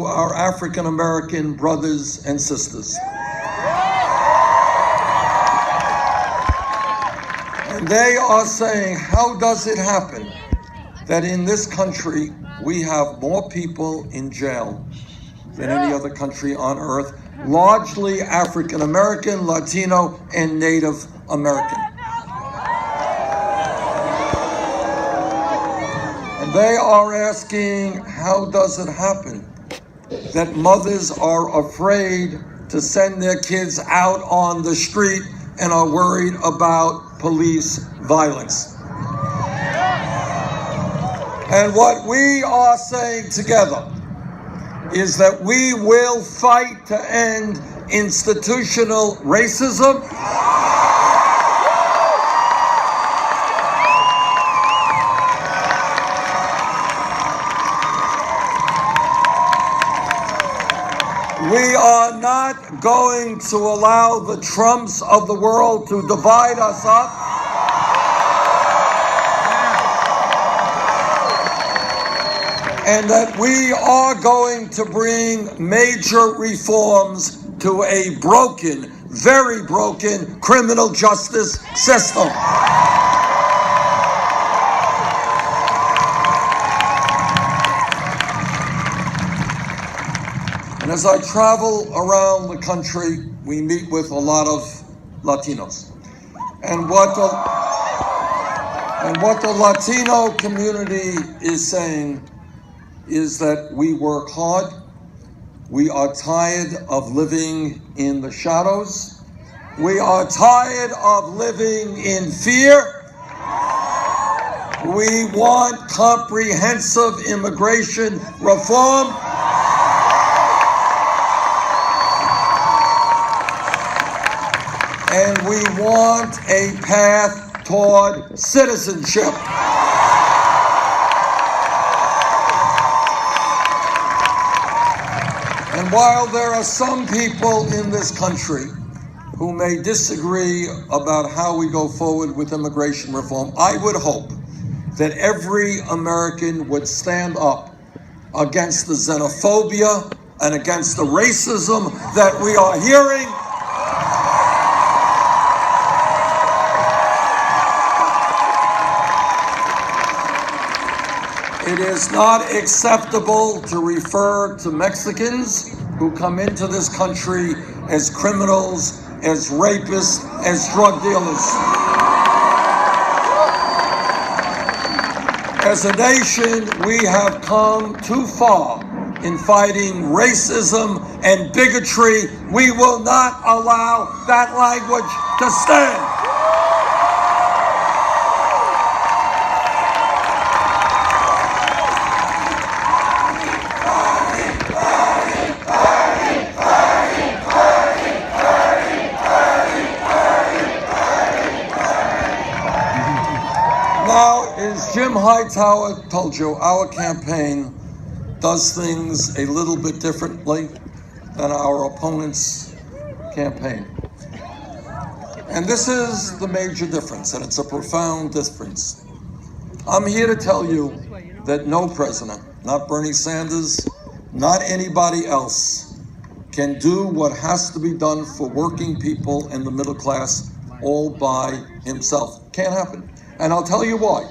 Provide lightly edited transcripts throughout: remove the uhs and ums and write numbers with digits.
Our African American brothers and sisters. And they are saying, how does it happen that in this country we have more people in jail than any other country on earth, largely African American, Latino, and Native American? And they are asking, how does it happen that mothers are afraid to send their kids out on the street and are worried about police violence? And what we are saying together is that we will fight to end institutional racism. We are not going to allow the Trumps of the world to divide us up. And that we are going to bring major reforms to a broken, very broken criminal justice system. And as I travel around the country, we meet with a lot of Latinos. And what the Latino community is saying is that we work hard. We are tired of living in the shadows. We are tired of living in fear. We want comprehensive immigration reform. And we want a path toward citizenship. And while there are some people in this country who may disagree about how we go forward with immigration reform, I would hope that every American would stand up against the xenophobia and against the racism that we are hearing. It is not acceptable to refer to Mexicans who come into this country as criminals, as rapists, as drug dealers. As a nation, we have come too far in fighting racism and bigotry. We will not allow that language to stand. Now, as Jim Hightower told you, our campaign does things a little bit differently than our opponent's campaign. And this is the major difference, and it's a profound difference. I'm here to tell you that no president, not Bernie Sanders, not anybody else, can do what has to be done for working people and the middle class all by himself. Can't happen. And I'll tell you why.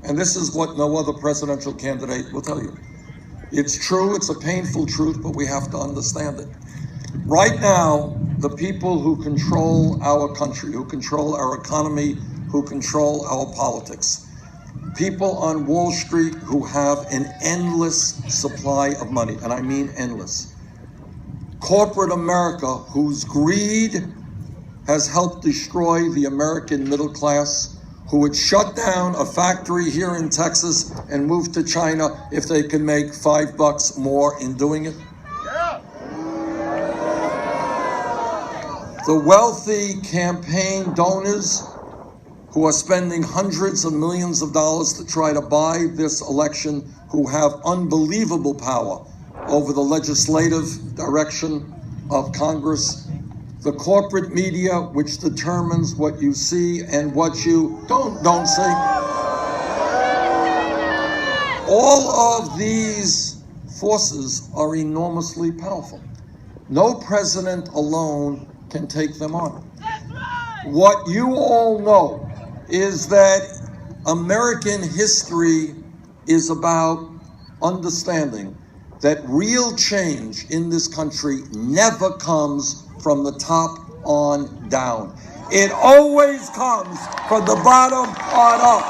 And this is what no other presidential candidate will tell you. It's true, it's a painful truth, but we have to understand it. Right now, the people who control our country, who control our economy, who control our politics, people on Wall Street who have an endless supply of money, and I mean endless. Corporate America, whose greed has helped destroy the American middle class, who would shut down a factory here in Texas and move to China if they can make $5 more in doing it. Yeah. The wealthy campaign donors who are spending hundreds of millions of dollars to try to buy this election, who have unbelievable power over the legislative direction of Congress. The corporate media, which determines what you see and what you don't see. All of these forces are enormously powerful. No president alone can take them on. What you all know is that American history is about understanding that real change in this country never comes from the top on down. It always comes from the bottom on up.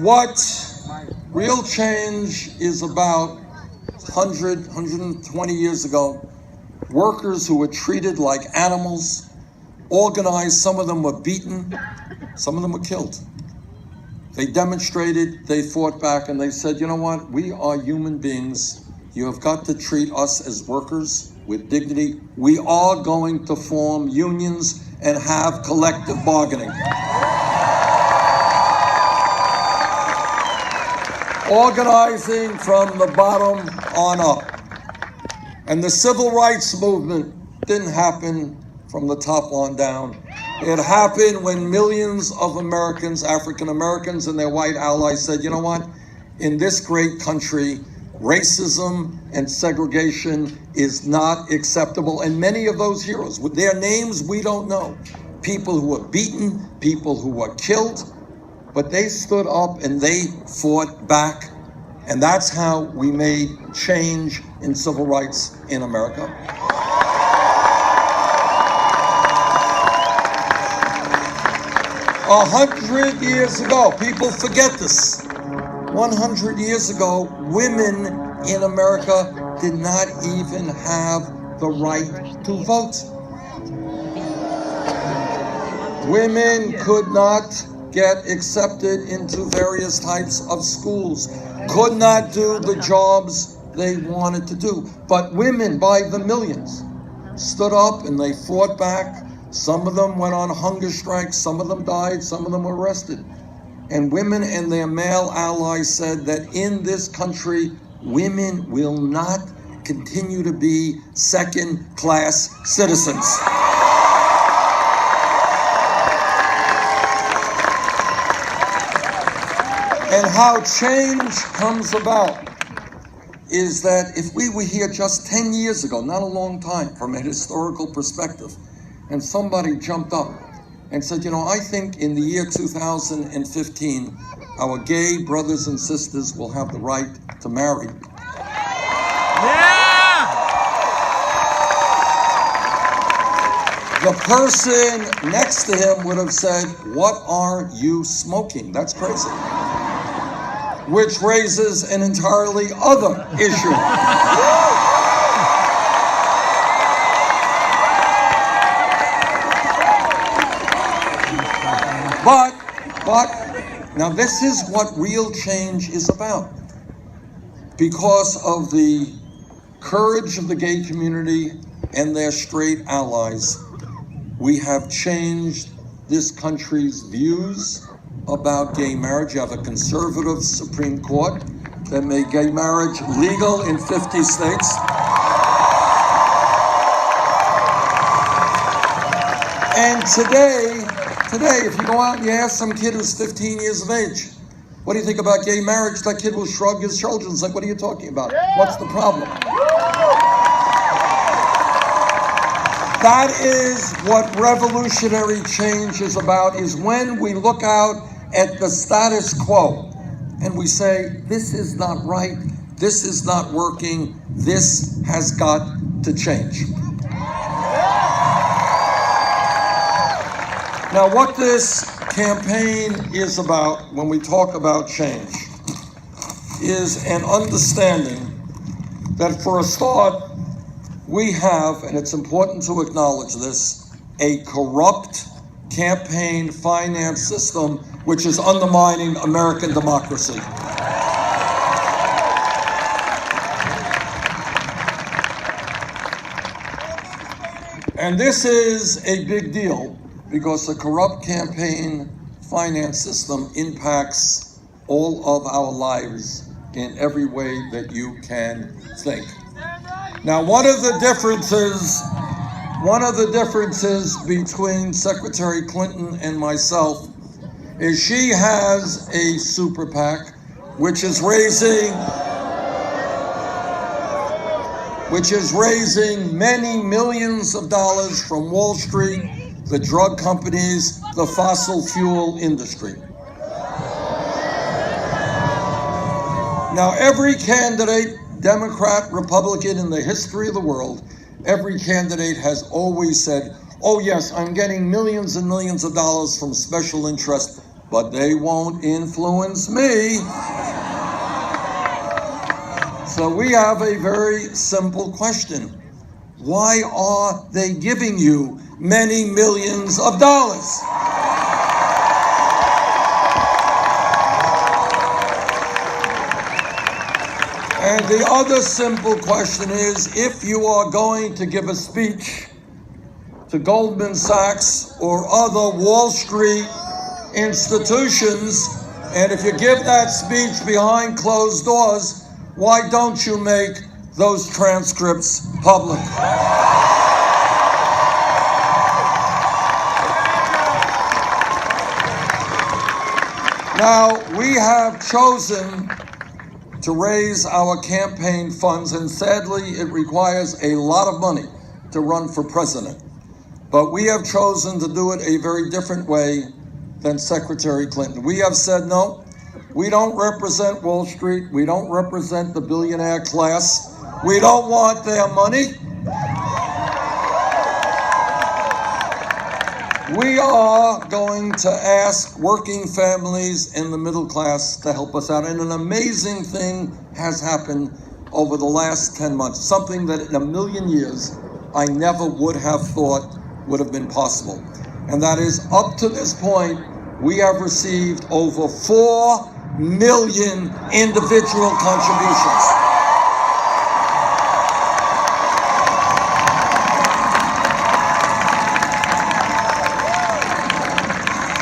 What real change is about 120 years ago, workers who were treated like animals, organized, some of them were beaten, some of them were killed. They demonstrated, they fought back, and they said, you know what, we are human beings. You have got to treat us as workers with dignity. We are going to form unions and have collective bargaining. Organizing from the bottom on up. And the civil rights movement didn't happen from the top on down. It happened when millions of Americans, African Americans and their white allies said, you know what, in this great country, racism and segregation is not acceptable. And many of those heroes, with their names we don't know, people who were beaten, people who were killed, but they stood up and they fought back. And that's how we made change in civil rights in America. 100 years ago, people forget this. 100 years ago, women in America did not even have the right to vote. Women could not get accepted into various types of schools, could not do the jobs they wanted to do. But women, by the millions, stood up and they fought back. Some of them went on hunger strikes, some of them died, some of them were arrested. And women and their male allies said that in this country, women will not continue to be second-class citizens. And how change comes about is that if we were here just 10 years ago, not a long time from a historical perspective, and somebody jumped up and said, you know, I think in the year 2015, our gay brothers and sisters will have the right to marry. Yeah! The person next to him would have said, what are you smoking? That's crazy. Which raises an entirely other issue. But, now this is what real change is about. Because of the courage of the gay community and their straight allies, we have changed this country's views about gay marriage. You have a conservative Supreme Court that made gay marriage legal in 50 states. And today, if you go out and you ask some kid who's 15 years of age, what do you think about gay marriage? That kid will shrug his shoulders and say, what are you talking about? What's the problem? That is what revolutionary change is about, is when we look out at the status quo and we say, this is not right, this is not working, this has got to change. Now, what this campaign is about when we talk about change is an understanding that for a start, we have, and it's important to acknowledge this, a corrupt campaign finance system which is undermining American democracy. And this is a big deal because the corrupt campaign finance system impacts all of our lives in every way that you can think. Now, one of the differences between Secretary Clinton and myself is she has a super PAC, which is raising many millions of dollars from Wall Street, the drug companies, the fossil fuel industry. Now, every candidate, Democrat, Republican, in the history of the world, every candidate has always said, oh yes, I'm getting millions and millions of dollars from special interests, but they won't influence me. So we have a very simple question. Why are they giving you many millions of dollars? And the other simple question is, if you are going to give a speech to Goldman Sachs or other Wall Street institutions, and if you give that speech behind closed doors, why don't you make those transcripts public? Now, we have chosen to raise our campaign funds, and sadly, it requires a lot of money to run for president. But we have chosen to do it a very different way than Secretary Clinton. We have said, no, we don't represent Wall Street. We don't represent the billionaire class. We don't want their money. We are going to ask working families and the middle class to help us out. And an amazing thing has happened over the last 10 months, something that in a million years I never would have thought would have been possible. And that is, up to this point, we have received over 4 million individual contributions.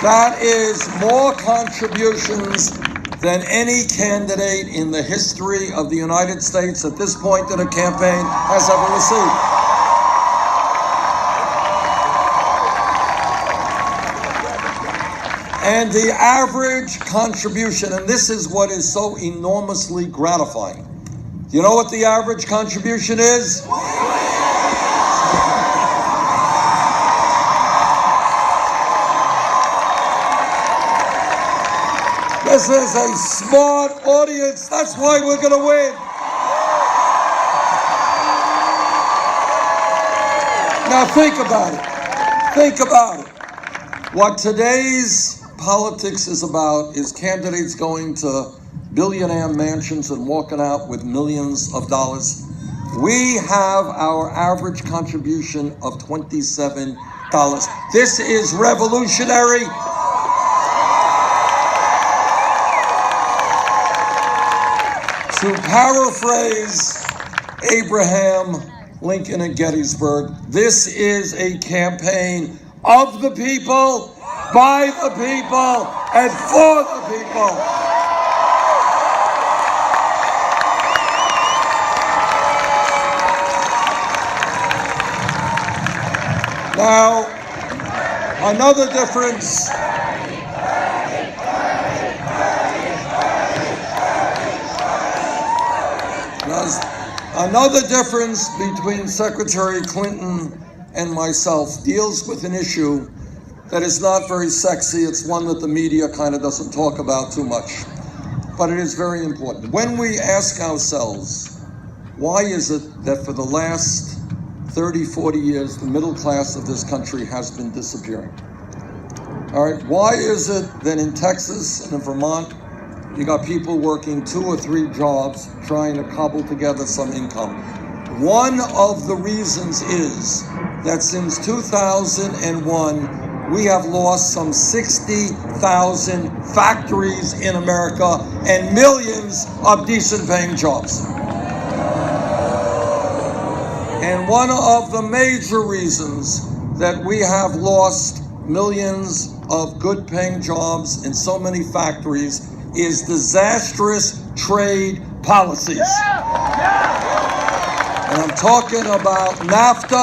That is more contributions than any candidate in the history of the United States at this point in a campaign has ever received. And the average contribution, and this is what is so enormously gratifying. You know what the average contribution is? This is a smart audience. That's why we're going to win. Now think about it. Think about it. What today's politics is about is candidates going to billionaire mansions and walking out with millions of dollars. We have our average contribution of $27. This is revolutionary. To paraphrase Abraham Lincoln at Gettysburg, this is a campaign of the people, by the people, and for the people. Now, another difference. Another difference between Secretary Clinton and myself deals with an issue that is not very sexy. It's one that the media kind of doesn't talk about too much, but it is very important. When we ask ourselves, why is it that for the last 30, 40 years, the middle class of this country has been disappearing? All right, why is it that in Texas and in Vermont, you got people working 2 or 3 jobs trying to cobble together some income? One of the reasons is that since 2001, we have lost some 60,000 factories in America and millions of decent paying jobs. And one of the major reasons that we have lost millions of good paying jobs in so many factories is disastrous trade policies. And I'm talking about NAFTA